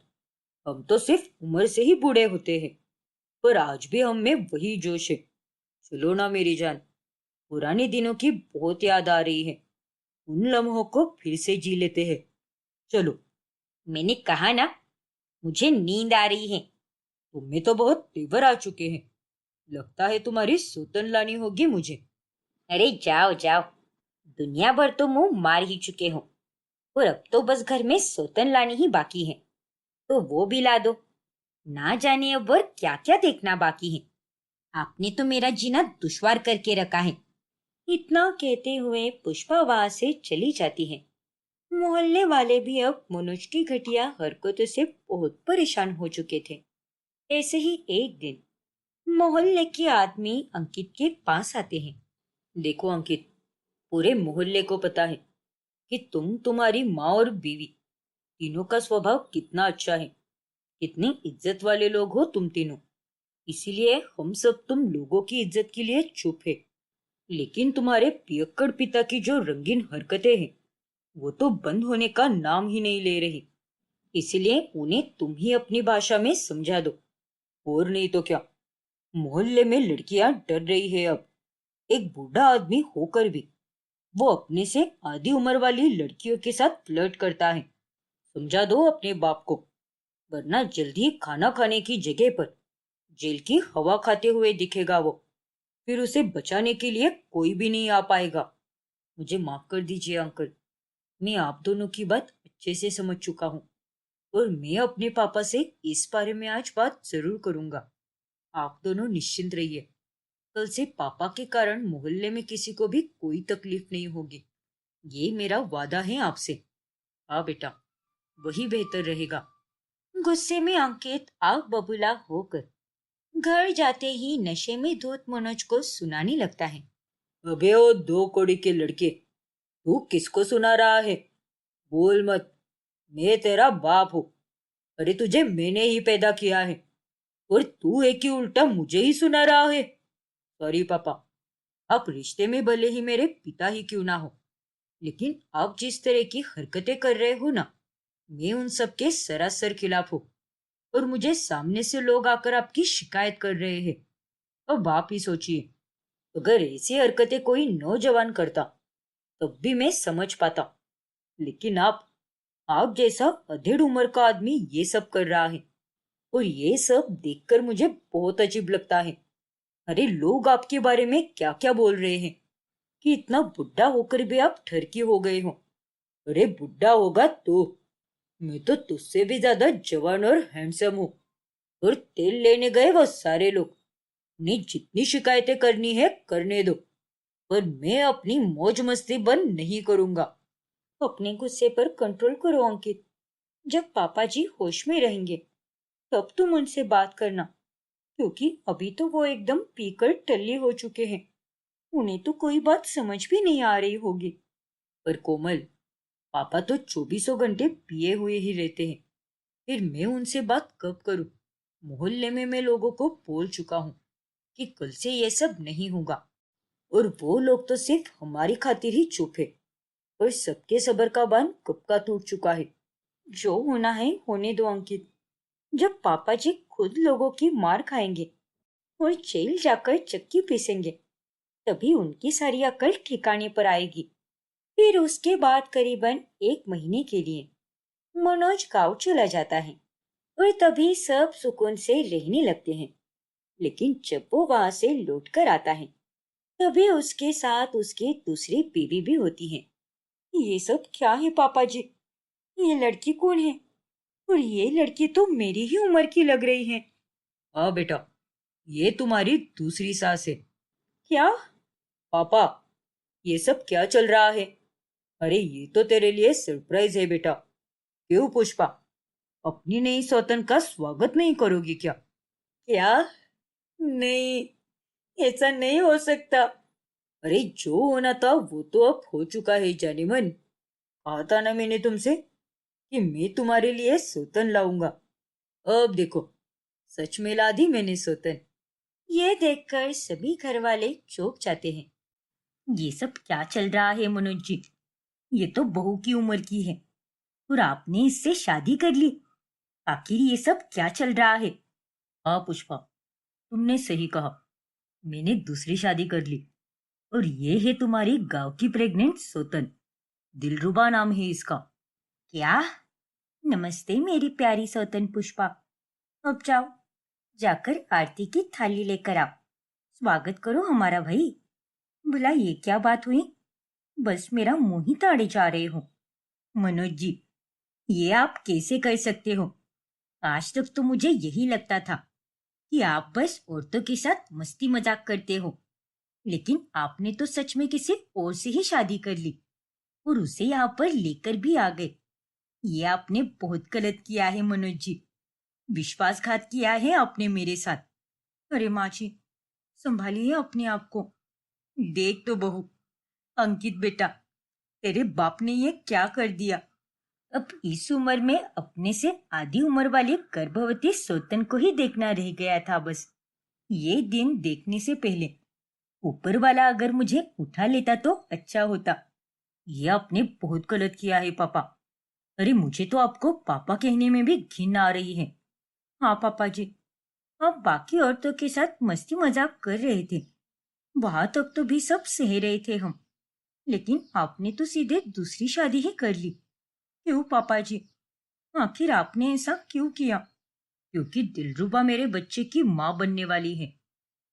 हम तो सिर्फ उम्र से ही बूढ़े होते हैं, पर आज भी हम में वही जोश है। चलो ना मेरी जान, पुराने दिनों की बहुत याद आ रही है, उन लम्हों को फिर से जी लेते हैं। चलो। मैंने कहा ना, मुझे नींद आ रही है। तुम्हें तो बहुत तेवर आ चुके हैं, लगता है तुम्हारी सौतन लानी होगी मुझे। अरे जाओ जाओ, दुनिया भर तो मुंह मार ही चुके हो, और अब तो बस घर में सौतन लानी ही बाकी है, तो वो भी ला दो। ना जाने अब और क्या क्या देखना बाकी है। आपने तो मेरा जीना दुश्वार करके रखा है। इतना कहते हुए पुष्पा वहां से चली जाती है। मोहल्ले वाले भी अब मनोज की घटिया हरकतों से बहुत परेशान हो चुके थे। ऐसे ही एक दिन मोहल्ले के आदमी अंकित के पास आते हैं। देखो अंकित, पूरे मोहल्ले को पता है कि तुम्हारी माँ और बीवी तीनों का स्वभाव कितना अच्छा है, कितनी इज्जत वाले लोग हो तुम तीनों। इसीलिए हम सब तुम लोगों की इज्जत के लिए चुप है। लेकिन तुम्हारे पियक्कड़ पिता की जो रंगीन हरकतें हैं, वो तो बंद होने का नाम ही नहीं ले रही। इसलिए उन्हें तुम ही अपनी भाषा में समझा दो, और नहीं तो क्या। मोहल्ले में लड़कियां डर रही है अब। एक बूढ़ा आदमी होकर भी वो अपने से आधी उम्र वाली लड़कियों के साथ फ्लर्ट करता है। समझा दो अपने बाप को, वरना जल्दी खाना खाने की जगह पर जेल की हवा खाते हुए दिखेगा वो। फिर उसे बचाने के लिए कोई भी नहीं आ पाएगा। मुझे माफ कर दीजिए अंकल, मैं आप दोनों की बात अच्छे से समझ चुका हूँ, और मैं अपने पापा से इस बारे में आज बात जरूर करूंगा। आप दोनों निश्चिंत रहिए, कल से पापा के कारण मोहल्ले में किसी को भी कोई तकलीफ नहीं होगी। ये मेरा वादा है आपसे। हाँ बेटा, वही बेहतर रहेगा। गुस्से में अंकित आग बबूला होकर घर जाते ही नशे में धुत मनोज को सुनाने लगता है। अबे ओ दो कौड़ी के लड़के, तू किसको सुना रहा है? बोल मत, मैं तेरा बाप हूँ। अरे तुझे मैंने ही पैदा किया है, और तू एक ही उल्टा मुझे ही सुना रहा है। सॉरी पापा, आप रिश्ते में भले ही मेरे पिता ही क्यों ना हो, लेकिन आप जिस तरह की हरकतें कर रहे हो ना, मैं उन सब के सरासर खिलाफ हूँ। और मुझे सामने से लोग आकर आपकी शिकायत कर रहे हैं। अब आप ही सोचिए, अगर ऐसी हरकतें कोई नौजवान करता, तब भी मैं समझ पाता। लेकिन आप जैसा अधेड़ उम्र का आदमी ये सब कर रहा है, और ये सब देखकर मुझे बहुत अजीब लगता है। अरे लोग आपके बारे में क्या क्या बोल रहे हैं, कि इतना बुढ़ा होकर भी आप ठरकी हो गए हो। अरे बुढ़ा होगा तो मैं तो तुझसे भी ज्यादा जवान और हैंडसम हूँ। और तेल लेने गए वो सारे लोग, उन्हें जितनी शिकायतें करनी है करने दो। पर मैं अपनी मौज मस्ती बंद नहीं करूंगा। अपने गुस्से पर कंट्रोल करो अंकित। जब पापा जी होश में रहेंगे तब तुम उनसे बात करना, क्योंकि अभी तो वो एकदम पीकर टल्ली हो चुके हैं। उन्हें तो कोई बात समझ भी नहीं आ रही होगी। पर कोमल, पापा तो 24 घंटे पिए हुए ही रहते हैं। फिर मैं उनसे बात कब करूं? मोहल्ले में मैं लोगों को बोल चुका हूं कि कल से ये सब नहीं होगा। और वो लोग तो सिर्फ हमारी खातिर ही चुप है। और सबके सब्र का बांध कब का टूट चुका है। जो होना है होने दो अंकित। जब पापा जी खुद लोगों की मार खाएंगे और जेल जाकर चक्की पीसेंगे, तभी उनकी सारी अकल ठिकाने पर आएगी। फिर उसके बाद करीबन 1 महीने के लिए मनोज गांव चला जाता है और तभी सब सुकून से रहने लगते हैं। लेकिन जब वो वहां से लौटकर आता है, तभी उसके साथ उसकी दूसरी बीवी भी होती है। ये सब क्या है पापा जी? ये लड़की कौन है? और ये लड़की तो मेरी ही उम्र की लग रही है। हाँ बेटा, ये तुम्हारी दूसरी सास है। क्या? पापा, ये सब क्या चल रहा है? अरे ये तो तेरे लिए सरप्राइज है बेटा। क्यों पुष्पा, अपनी नई सौतन का स्वागत नहीं करोगी क्या? क्या? नहीं, ऐसा नहीं हो सकता। अरे जो होना था वो तो अब हो चुका है जाने मन। कहा था ना मैंने तुमसे कि मैं तुम्हारे लिए सौतन लाऊंगा। अब देखो, सच में ला दी मैंने सौतन। ये देखकर सभी घर वाले चौंक जाते हैं। ये सब क्या चल रहा है मनोज जी? ये तो बहू की उम्र की है और आपने इससे शादी कर ली। आखिर ये सब क्या चल रहा है? हाँ पुष्पा, तुमने सही कहा। मैंने दूसरी शादी कर ली और ये है तुम्हारी गांव की प्रेग्नेंट सौतन। दिलरुबा नाम है इसका। क्या? नमस्ते मेरी प्यारी सौतन पुष्पा। अब जाओ, जाकर आरती की थाली लेकर आओ। स्वागत करो हमारा भाई। भला ये क्या बात हुई? बस मेरा मुंह ही ताड़े जा रहे हो। मनोज जी, ये आप कैसे कर सकते हो? आज तक तो मुझे यही लगता था कि आप बस औरतों के साथ मस्ती मजाक करते हो। लेकिन आपने तो सच में किसी और से ही शादी कर ली और उसे यहाँ पर लेकर भी आ गए। ये आपने बहुत गलत किया है मनोज जी। विश्वासघात किया है आपने मेरे साथ। अरे माँ जी, संभालिए अपने आप को। देख तो बहू, अंकित बेटा, तेरे बाप ने ये क्या कर दिया। अब इस उम्र में अपने से आधी उम्र वाली गर्भवती सौतन को ही देखना रह गया था बस। ये दिन देखने से पहले ऊपर वाला अगर मुझे उठा लेता तो अच्छा होता। ये आपने बहुत गलत किया है पापा। अरे मुझे तो आपको पापा कहने में भी घिन आ रही है। हाँ पापा जी, आप बाकी औरतों के साथ मस्ती मजाक कर रहे थे, वहां तक तो भी सब सह रहे थे हम। लेकिन आपने तो सीधे दूसरी शादी ही कर ली। क्यों पापा जी? आखिर आपने ऐसा क्यों किया? क्योंकि दिलरुबा मेरे बच्चे की माँ बनने वाली है,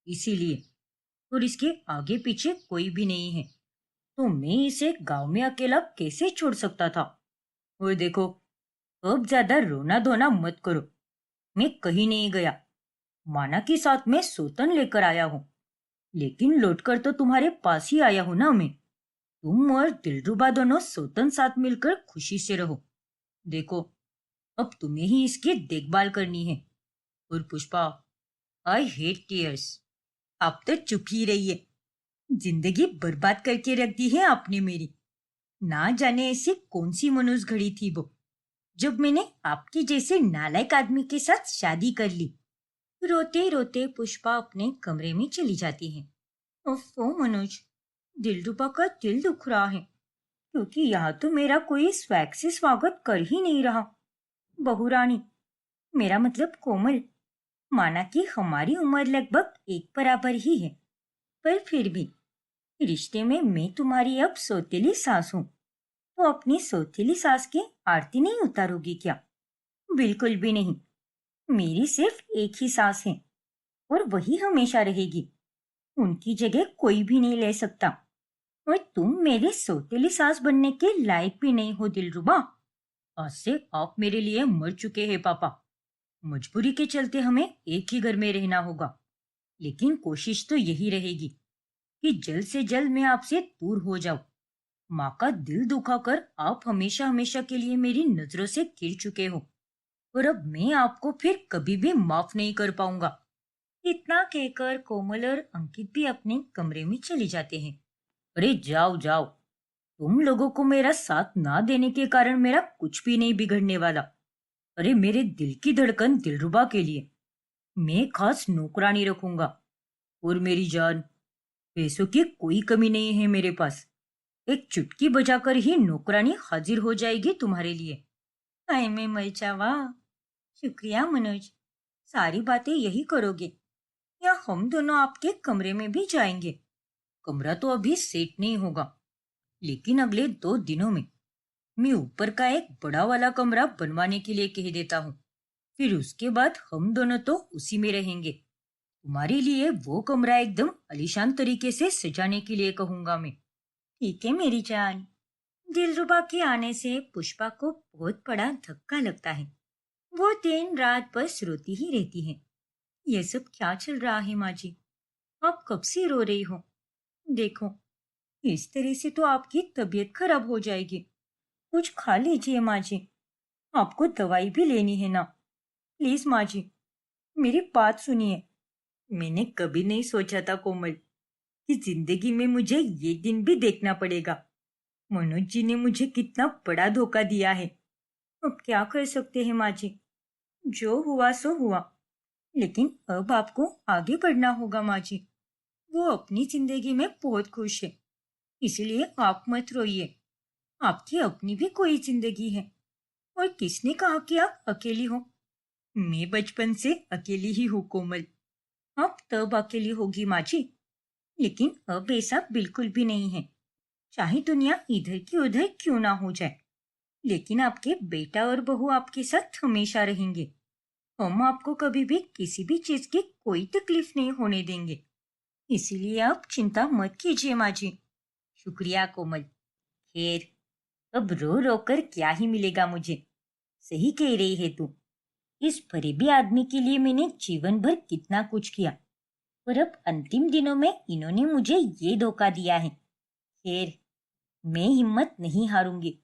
इसीलिए। और इसके आगे पीछे कोई भी नहीं है, तो मैं इसे गांव में अकेला कैसे छोड़ सकता था? और देखो, अब ज्यादा रोना धोना मत करो। मैं कहीं नहीं गया। माना कि साथ में सौतन लेकर आया हूँ, लेकिन लौटकर तो तुम्हारे पास ही आया हूं ना मैं। तुम और दिलरुबा दोनों सौतन साथ मिलकर खुशी से रहो। देखो, अब तुम्हें ही इसकी देखभाल करनी है। और पुष्पा, आई हेट टीयर्स। आप तो चुप ही रहिए। जिंदगी बर्बाद करके रख दी है आपने मेरी। ना जाने ऐसी कौन सी मनोज घड़ी थी वो, जब मैंने आपके जैसे नालायक आदमी के साथ शादी कर ली। रोते रोते पुष्पा अपने कमरे में चली जाती है। ओफो मनोज, दिलरुबा का दिल दुख रहा है, क्योंकि यहाँ तो मेरा कोई स्वैग से स्वागत कर ही नहीं रहा। बहू रानी, मेरा मतलब कोमल, माना कि हमारी उम्र लगभग एक बराबर ही है, पर फिर भी रिश्ते में मैं तुम्हारी अब सौतेली सास हूँ, तो अपनी सौतेली सास की आरती नहीं उतारोगी क्या? बिल्कुल भी नहीं। मेरी सिर्फ एक ही सास है और वही हमेशा रहेगी। उनकी जगह कोई भी नहीं ले सकता। और तुम मेरी सौतेली सास बनने के लायक भी नहीं हो दिलरुबा। आज से आप मेरे लिए मर चुके हैं पापा। मजबूरी के चलते हमें एक ही घर में रहना होगा, लेकिन कोशिश तो यही रहेगी कि जल्द से जल्द मैं आपसे दूर हो जाऊं। माँ का दिल दुखाकर आप हमेशा हमेशा के लिए मेरी नजरों से गिर चुके हो और अब मैं आपको फिर कभी भी माफ नहीं कर पाऊंगा। इतना कहकर कोमल और अंकित भी अपने कमरे में चले जाते हैं। अरे जाओ जाओ, तुम लोगों को मेरा साथ ना देने के कारण मेरा कुछ भी नहीं बिगड़ने वाला। अरे मेरे दिल की धड़कन दिलरुबा के लिए मैं खास नौकरानी रखूंगा। और मेरी जान, पैसों की कोई कमी नहीं है मेरे पास। एक चुटकी बजाकर ही नौकरानी हाजिर हो जाएगी तुम्हारे लिए। हाय मैं मर जावा। शुक्रिया मनोज, सारी बातें यही करोगे या हम दोनों आपके कमरे में भी जाएंगे? कमरा तो अभी सेट नहीं होगा, लेकिन अगले 2 दिनों में मैं ऊपर का एक बड़ा वाला कमरा बनवाने के लिए कह देता हूँ। फिर उसके बाद हम दोनों तो उसी में रहेंगे। तुम्हारे लिए वो कमरा एकदम आलीशान तरीके से सजाने के लिए कहूंगा मैं। ठीक है मेरी जान। दिलरुबा के आने से पुष्पा को बहुत बड़ा धक्का लगता है। वो दिन रात बस रोती ही रहती है। ये सब क्या चल रहा है माँ जी? आप कब से रो रही हो? देखो, इस तरह से तो आपकी तबीयत खराब हो जाएगी। कुछ खा लीजिए माँ जी। आपको दवाई भी लेनी है ना। प्लीज माँ जी, मेरी बात सुनिए। मैंने कभी नहीं सोचा था कोमल कि जिंदगी में मुझे ये दिन भी देखना पड़ेगा। मनोज जी ने मुझे कितना बड़ा धोखा दिया है। अब क्या कर सकते हैं माँ जी? जो हुआ सो हुआ। लेकिन अब आपको आगे बढ़ना होगा माँ जी। वो अपनी जिंदगी में बहुत खुश है, इसलिए आप मत रोइए। आपकी अपनी भी कोई जिंदगी है। और किसने कहा कि आप अकेली हो? मैं बचपन से अकेली ही हूँ कोमल। आप तब अकेली होगी माँ जी, लेकिन अब ऐसा बिल्कुल भी नहीं है। चाहे दुनिया इधर की उधर क्यों ना हो जाए, लेकिन आपके बेटा और बहू आपके साथ हमेशा रहेंगे। हम आपको कभी भी किसी भी चीज की कोई तकलीफ नहीं होने देंगे। इसीलिए आप चिंता मत कीजिए माँ जी। शुक्रिया कोमल। खैर, अब रो रो कर क्या ही मिलेगा मुझे। सही कह रही है तू। इस फरेबी आदमी के लिए मैंने जीवन भर कितना कुछ किया, और अब अंतिम दिनों में इन्होंने मुझे ये धोखा दिया है। खैर, मैं हिम्मत नहीं हारूंगी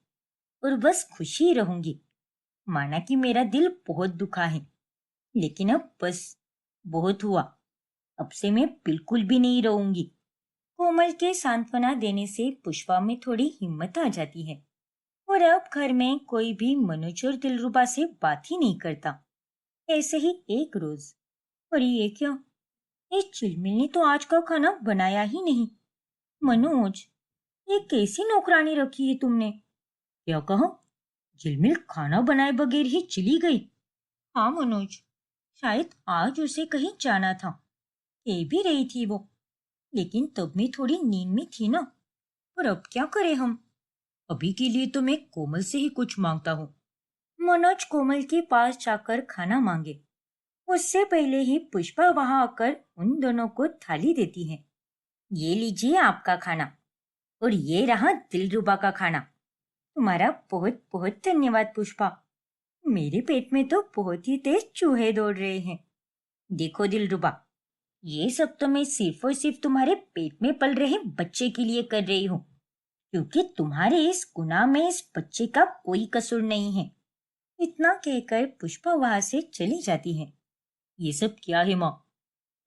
और बस खुशी रहूंगी। माना कि मेरा दिल बहुत दुखा है, लेकिन अब बस बहुत हुआ। अब से मैं बिल्कुल भी नहीं रहूंगी। कोमल के सांत्वना देने से पुष्पा में थोड़ी हिम्मत आ जाती है और अब घर में कोई भी मनोज और दिलरुबा से बात ही नहीं करता। ऐसे ही एक रोज, अरे ये क्या, इस चिलमिल ने तो आज का खाना बनाया ही नहीं। मनोज, ये कैसी नौकरानी रखी है तुमने? क्या कहा? झिलमिल खाना बनाए बगैर ही चली गई? हाँ मनोज, शायद आज उसे कहीं जाना था। कह भी रही थी वो, लेकिन तब मैं थोड़ी नींद में थी ना। पर अब क्या करें हम? अभी के लिए तो मैं कोमल से ही कुछ मांगता हूँ। मनोज कोमल के पास जाकर खाना मांगे उससे पहले ही पुष्पा वहां आकर उन दोनों को थाली देती है। ये लीजिए आपका खाना, और ये रहा दिलरुबा का खाना। तुम्हारा बहुत बहुत धन्यवाद पुष्पा। मेरे पेट में तो बहुत ही तेज चूहे दौड़ रहे हैं। देखो दिलरुबा, ये सब तो मैं सिर्फ और सिर्फ तुम्हारे पेट में पल रहे बच्चे के लिए कर रही हूँ, क्योंकि तुम्हारे इस गुनाह में इस बच्चे का कोई कसूर नहीं है। इतना कहकर पुष्पा वहां से चली जाती है। ये सब क्या है माँ?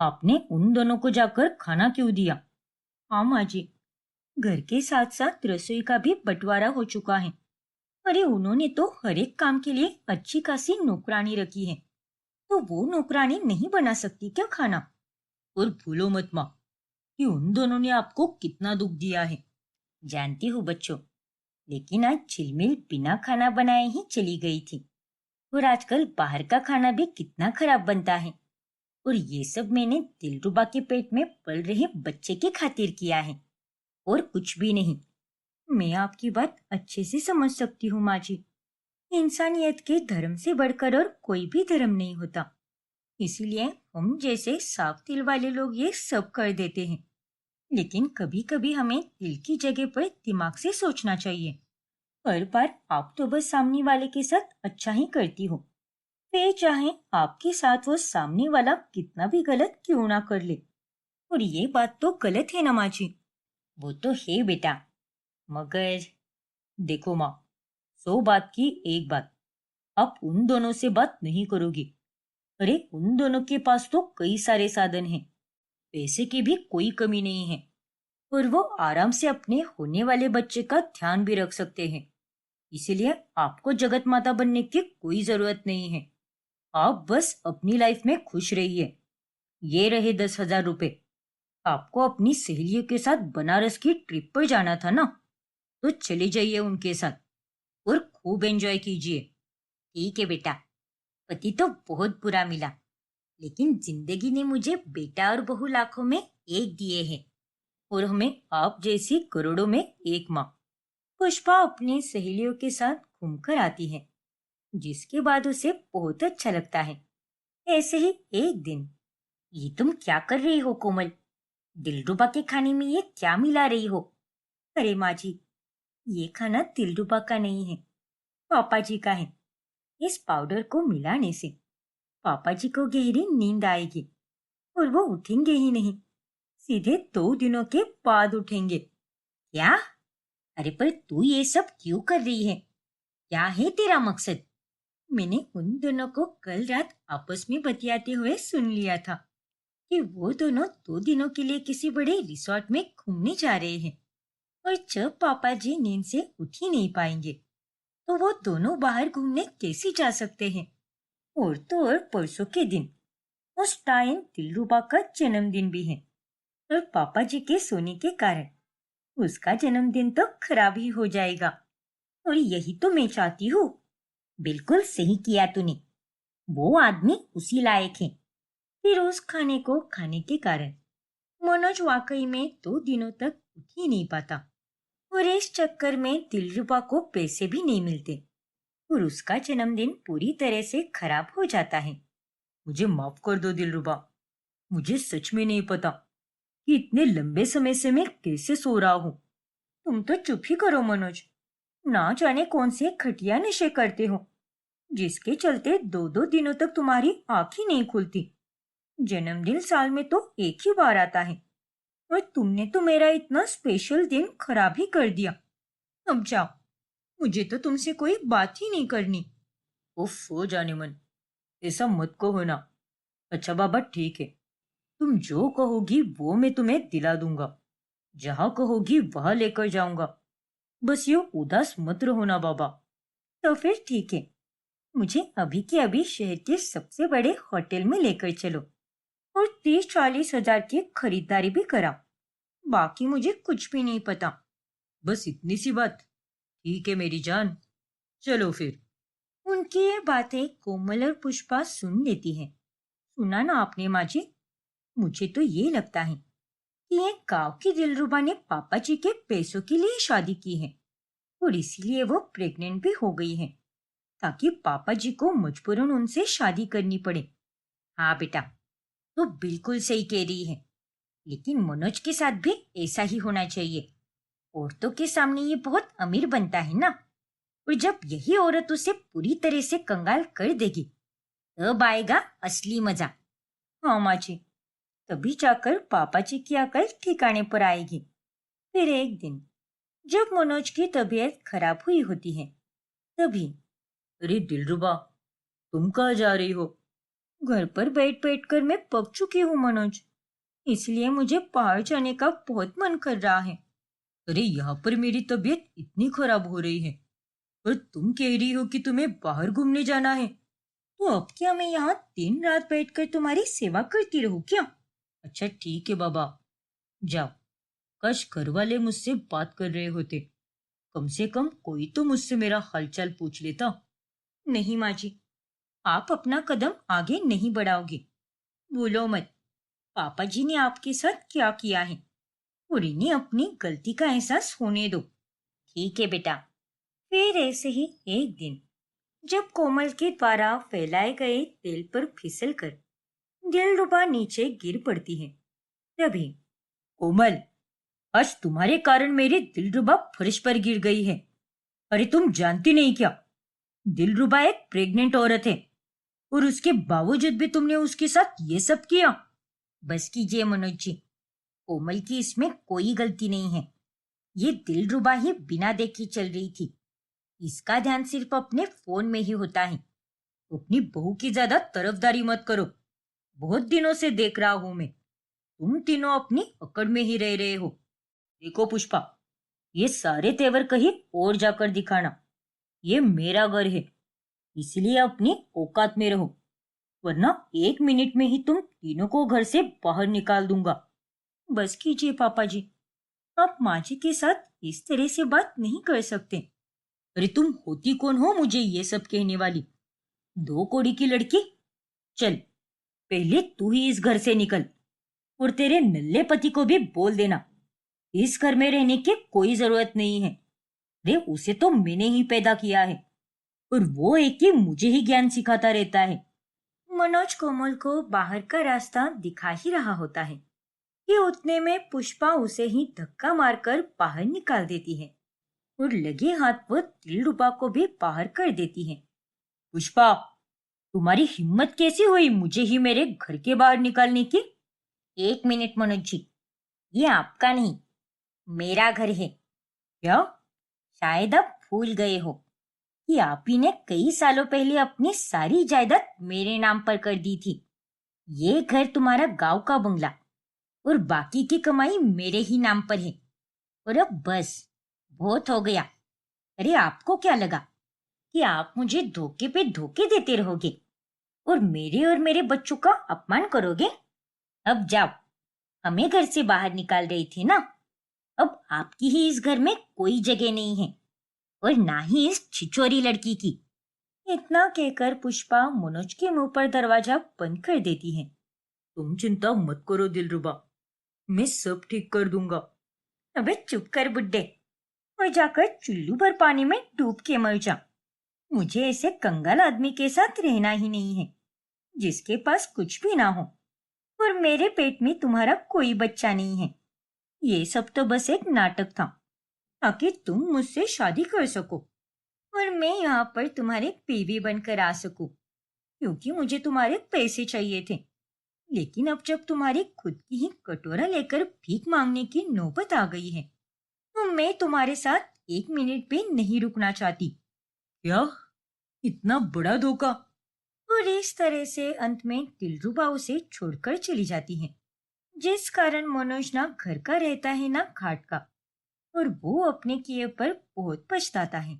आपने उन दोनों को जाकर खाना क्यों दिया? हाँ माँ जी, घर के साथ साथ रसोई का भी बंटवारा हो चुका है। अरे उन्होंने तो हर एक काम के लिए अच्छी खासी नौकरानी रखी है, तो वो नौकरानी नहीं बना सकती क्या खाना? और भूलो मत माँ कि उन दोनों ने आपको कितना दुख दिया है। जानती हूँ बच्चों, लेकिन आज झिलमिल बिना खाना बनाए ही चली गई थी। और आजकल बाहर का खाना भी कितना खराब बनता है, और ये सब मैंने दिलरुबा के पेट में पल रहे बच्चे के खातिर किया है, और कुछ भी नहीं। मैं आपकी बात अच्छे से समझ सकती हूँ माँ जी। इंसानियत के धर्म से बढ़कर और कोई भी धर्म नहीं होता, इसीलिए हम जैसे साफ दिल वाले लोग ये सब कर देते हैं। लेकिन कभी कभी हमें दिल की जगह पर दिमाग से सोचना चाहिए। हर बार आप तो बस सामने वाले के साथ अच्छा ही करती हो, फिर चाहे आपके साथ वो सामने वाला कितना भी गलत क्यों ना कर ले। और ये बात तो गलत है ना माँ जी। वो तो है बेटा, मगर देखो माँ, 100 बात की एक बात, आप उन दोनों से बात नहीं करोगी। अरे उन दोनों के पास तो कई सारे साधन हैं, पैसे की भी कोई कमी नहीं है, और वो आराम से अपने होने वाले बच्चे का ध्यान भी रख सकते हैं। इसीलिए आपको जगत माता बनने की कोई जरूरत नहीं है। आप बस अपनी लाइफ में खुश रहिए। ये रहे 10,000 रुपए। आपको अपनी सहेलियों के साथ बनारस की ट्रिप पर जाना था ना, तो चले जाइए उनके साथ और खूब एंजॉय कीजिए। ठीक है बेटा, पति तो बहुत बुरा मिला, लेकिन जिंदगी ने मुझे बेटा और बहू लाखों में एक दिए हैं, और हमें आप जैसी करोड़ों में एक माँ। पुष्पा अपनी सहेलियों के साथ घूमकर आती है, जिसके बाद उसे बहुत अच्छा लगता है। ऐसे ही एक दिन, ये तुम क्या कर रही हो कोमल? दिलरुबा के खाने में ये क्या मिला रही हो? अरे माँ जी, ये खाना दिलरुबा का नहीं है, पापा जी का है। इस पाउडर को मिलाने से पापा जी को गहरी नींद आएगी और वो उठेंगे ही नहीं, सीधे 2 दिनों के बाद उठेंगे। क्या? अरे पर तू ये सब क्यों कर रही है? क्या है तेरा मकसद? मैंने उन दोनों को कल रात आपस में बतियाते हुए सुन लिया था कि वो दोनों 2 दिनों के लिए किसी बड़े रिसोर्ट में घूमने जा रहे हैं, और जब पापा जी नींद से उठ ही नहीं पाएंगे, तो वो दोनों बाहर घूमने कैसे जा सकते हैं? और तो और परसों के दिन उस टाइम दिलरुबा का जन्मदिन भी है, और पापा जी के सोने के कारण उसका जन्मदिन तो खराब ही हो जाएगा। और यही तो मैं चाहती हूँ। बिल्कुल सही किया तूने। वो आदमी उसी लायक है। फिर उस खाने को खाने के कारण मनोज वाकई में 2 दिनों तक उठ ही नहीं पाता, और इस चक्कर में दिलरुबा को पैसे भी नहीं मिलते, और उसका जन्मदिन पूरी तरह से खराब हो जाता है। मुझे माफ कर दो दिलरुबा, मुझे सच में नहीं पता कि इतने लंबे समय से मैं कैसे सो रहा हूँ। तुम तो चुप ही करो मनोज। ना जाने कौन से खटिया नशे करते हो, जिसके चलते 2-2 दिनों तक तुम्हारी आंख ही नहीं खुलती। जन्मदिन साल में तो एक ही बार आता है, और तुमने तो मेरा इतना स्पेशल दिन खराब ही कर दिया। अब जाओ, मुझे तो तुमसे कोई बात ही नहीं करनी। उफ हो जाने मन, ऐसा मत कहो ना। अच्छा बाबा ठीक है, तुम जो कहोगी वो मैं तुम्हें दिला दूंगा। जहाँ कहोगी वहां लेकर जाऊंगा। बस ये उदास मत रहो ना बाबा। तो फिर ठीक है, मुझे अभी के अभी शहर के सबसे बड़े होटल में लेकर चलो, और 30-40 हजार की खरीदारी भी करा। बाकी मुझे कुछ भी नहीं पता। बस इतनी सी बात? ठीक है मेरी जान, चलो फिर। उनकी ये बातें कोमल और पुष्पा सुन लेती हैं। सुना ना आपने माँ जी? मुझे तो ये लगता है कि ये गांव की दिलरुबा ने पापा जी के पैसों के लिए शादी की है, और इसीलिए वो प्रेग्नेंट भी हो गई है, ताकि पापा जी को मजबूरन उनसे शादी करनी पड़े। हाँ बेटा, तो बिल्कुल सही कह रही है। लेकिन मनोज के साथ भी ऐसा ही होना चाहिए। औरतों के सामने ये बहुत अमीर बनता है ना, और जब यही औरत उसे पूरी तरह से कंगाल कर देगी, तब आएगा असली मजा। हाँ माँ जी, तभी जाकर पापा जी की अकल ठिकाने पर आएगी। फिर एक दिन जब मनोज की तबीयत खराब हुई होती है, तभी, अरे दिलरुबा, तुम कहाँ जा रही हो? घर पर बैठ बैठ कर मैं पक चुकी हूँ मनोज, इसलिए मुझे बाहर जाने का बहुत मन कर रहा है। अरे यहाँ पर मेरी तबीयत इतनी खराब हो रही है, और तुम कह रही हो कि तुम्हें बाहर घूमने जाना है, तो अब क्या मैं यहाँ दिन रात बैठकर तुम्हारी सेवा करती रहूं क्या? अच्छा ठीक है बाबा, जाओ। काश घर वाले मुझसे बात कर रहे होते, कम से कम कोई तो मुझसे मेरा हालचाल पूछ लेता। नहीं माँ जी, आप अपना कदम आगे नहीं बढ़ाओगे। बोलो मत। पापा जी ने आपके साथ क्या किया है, और इन्हें अपनी गलती का एहसास होने दो। ठीक है बेटा। फिर ऐसे ही एक दिन जब कोमल के द्वारा फैलाए गए तेल पर फिसलकर दिलरुबा नीचे गिर पड़ती है, तभी, कोमल, आज तुम्हारे कारण मेरी दिलरुबा फर्श पर गिर गई है। अरे तुम जानती नहीं क्या? दिलरुबा एक प्रेग्नेंट औरत है, और उसके बावजूद भी तुमने उसके साथ ये सब किया। बस कीजिए मनोज जी, कोमल की इसमें कोई गलती नहीं है। ये दिलरुबा ही बिना देखे चल रही थी। इसका ध्यान सिर्फ अपने फोन में ही होता है। तो अपनी बहू की ज्यादा तरफदारी मत करो। बहुत दिनों से देख रहा हूं मैं, तुम तीनों अपनी अकड़ में ही रह रहे हो। देखो पुष्पा, ये सारे तेवर कहीं और जाकर दिखाना। ये मेरा घर है, इसलिए अपनी औकात में रहो, वरना 1 मिनट में ही तुम तीनों को घर से बाहर निकाल दूंगा। बस कीजिए पापा जी, आप माँ जी के साथ इस तरह से बात नहीं कर सकते। अरे तुम होती कौन हो मुझे ये सब कहने वाली? 2 कौड़ी की लड़की। चल, पहले तू ही इस घर से निकल, और तेरे नल्ले पति को भी बोल देना इस घर में रहने की कोई जरूरत नहीं है। अरे उसे तो मैंने ही पैदा किया है, और वो एक ही मुझे ही ज्ञान सिखाता रहता है। मनोज कोमल को बाहर का रास्ता दिखा ही रहा होता है कि उतने में पुष्पा उसे ही धक्का मारकर बाहर निकाल देती है और लगे हाथ वो दिलरुबा को भी बाहर कर देती है। पुष्पा, तुम्हारी हिम्मत कैसी हुई मुझे ही मेरे घर के बाहर निकालने की? 1 मिनट मनोज जी, ये आपका नहीं, मेरा घर है। क्या? शायद आप भूल गए हो कि आप ही ने कई सालों पहले अपनी सारी जायदाद मेरे नाम पर कर दी थी। ये घर तुम्हारा गांव का बंगला और बाकी की कमाई मेरे ही नाम पर है। और अब बस, बहुत हो गया। अरे आपको क्या लगा कि आप मुझे धोखे पे धोखे देते रहोगे और मेरे बच्चों का अपमान करोगे? अब जाओ, हमें घर से बाहर निकाल रही थी ना, अब आपकी ही इस घर में कोई जगह नहीं है, और ना ही इस छिछोरी लड़की की। इतना कहकर पुष्पा मनोज के मुंह पर दरवाजा बंद कर देती है। तुम चिंता मत करो दिलरुबा, मैं सब ठीक कर दूंगा। अबे चुप कर बुड्ढे, और जाकर चुल्लू भर पानी में डूब के मर जा। मुझे ऐसे कंगाल आदमी के साथ रहना ही नहीं है, जिसके पास कुछ भी ना हो, और मेरे पेट में तुम्हारा कोई बच्चा नहीं है। ये सब तो बस एक नाटक था, ताकि तुम मुझसे शादी कर सको और मैं यहाँ पर तुम्हारे बीवी बनकर आ सकूं, क्योंकि मुझे तुम्हारे पैसे चाहिए थे। लेकिन अब जब तुम्हारी खुद की ही कटोरा लेकर भीख मांगने की नौबत आ गई है, तो मैं तुम्हारे साथ 1 मिनट भी नहीं रुकना चाहती। क्या? इतना बड़ा धोखा? और इस तरह से अंत में दिलरुबा उसे छोड़कर चली जाती है, जिस कारण मनोज ना घर का रहता है ना घाट का, और वो अपने किए पर बहुत पछताता है।